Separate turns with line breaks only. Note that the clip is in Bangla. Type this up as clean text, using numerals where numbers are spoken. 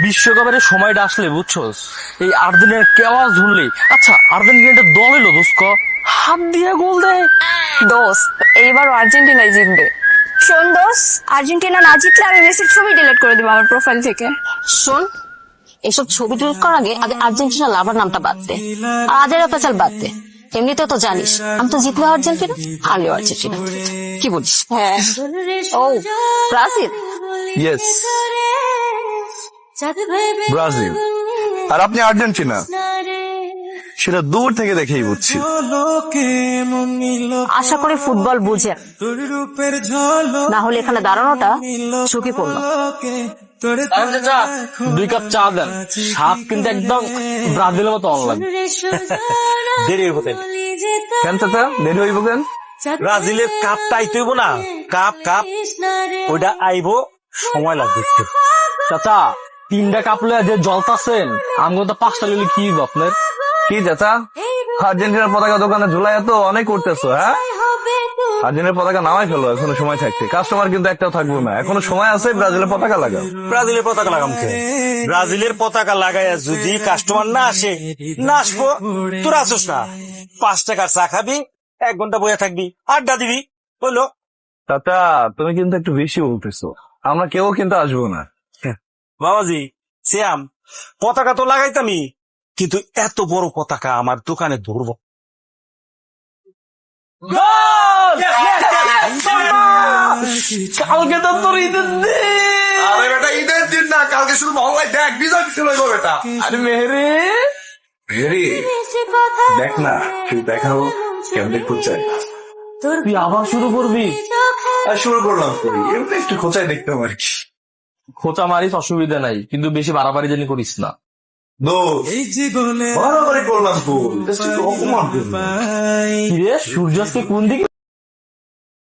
বিশ্বকাপের সময়টা আসলে বুঝছস, এই আর্জেন্টিনার কেওয়া ঝুললে, আচ্ছা আর্জেন্টিনাটা দল হইলো দোস্ত, হাত দিয়ে গোল দেয়।
দোস্ত এইবারও আর্জেন্টিনাই জিতবে। শোন দোস্ত, আর্জেন্টিনা না জিতলে আমি মেসির ছবি ডিলিট করে দেবো আমার প্রোফাইল থেকে।
শোন, এসব ছবি ডিলিট করার আগে আগে আর্জেন্টিনা লাভার নামটা বাদ দে, আর আজের পেঁচাল বাদ দে। এমনিতে তো জানিস আমি তো জিতলেও আর্জেন্টিনা, হারলেও আর্জেন্টিনা। কি বলিস?
হ্যাঁ। ও ব্রাজিল।
Yes, Brazil. আর আপনি আর্জেন্টিনা, সেটা দূর থেকে দেখেই বুঝছি।
আশা করি ফুটবল বুঝে, না হলে এখানে দাঁড়ানোটা ঝুঁকিপূর্ণ।
চাচা 2 কাপ চা দেন, সাপ কিন্তু একদম ব্রাজিলের মতো অনলাইন। দেরি হতে
কেন চাচা, দেরি হইব কেন?
ব্রাজিলের কাপটা আইতে হইব না, কাপ কাপ ওইটা আইবো, সময় লাগবে একটু। চাচা 3টা কাপ লয়ে যে জলতাছেন, আমগো তো 5টা লিলে কি হইব আপনার?
কি চাচা, আর্জেন্টিনার পতাকা দোকানে ঝুলাই তো অনেক করতেছো, হ্যাঁ? আর্জেন্টিনার পতাকা নামাই ফেলো এখনো সময় থাকছে, কাস্টমার কিন্তু একটাও থাকবো না, এখনো সময় আছে, ব্রাজিলের পতাকা লাগাও।
ব্রাজিলের পতাকা লাগামকে, ব্রাজিলের পতাকা লাগাইয়া যদি কাস্টমার না আসে, না আসবো, তোরা আসোস না, 5 টাকার চা খাবি, 1 ঘন্টা বইয়া থাকবি, আড্ডা দিবি, বললো।
চাচা তুমি কিন্তু একটু বেশি বলতেছো, আমরা কেউ কিন্তু আসবো না।
বাবাজি শ্যাম, পতাকা তো লাগাইতামই, কিন্তু এত বড় পতাকা আমার দোকানে ধরবো। কালকে তো তোর ঈদের দিন।
আরে বেটা ঈদের দিন না, কালকে শুধু মহল্লায় দেখ বিজয় ছিল বেটা।
আরে মেহরে,
ভেরি দেখ না, তুই দেখাও কেমন দেখতে চাই।
তুই আবার শুরু করবি?
শুরু করলাম, এমনি একটু খোঁচাই দেখতাম আর কি।
খোঁচা মারিস অসুবিধা নাই, কিন্তু বেশি বাড়াবাড়ি জানি করিস না।
বাড়াবাড়ি করলাম তো, অপমান করলাম।
কিরে সূর্যাস্ত কোন দিকে?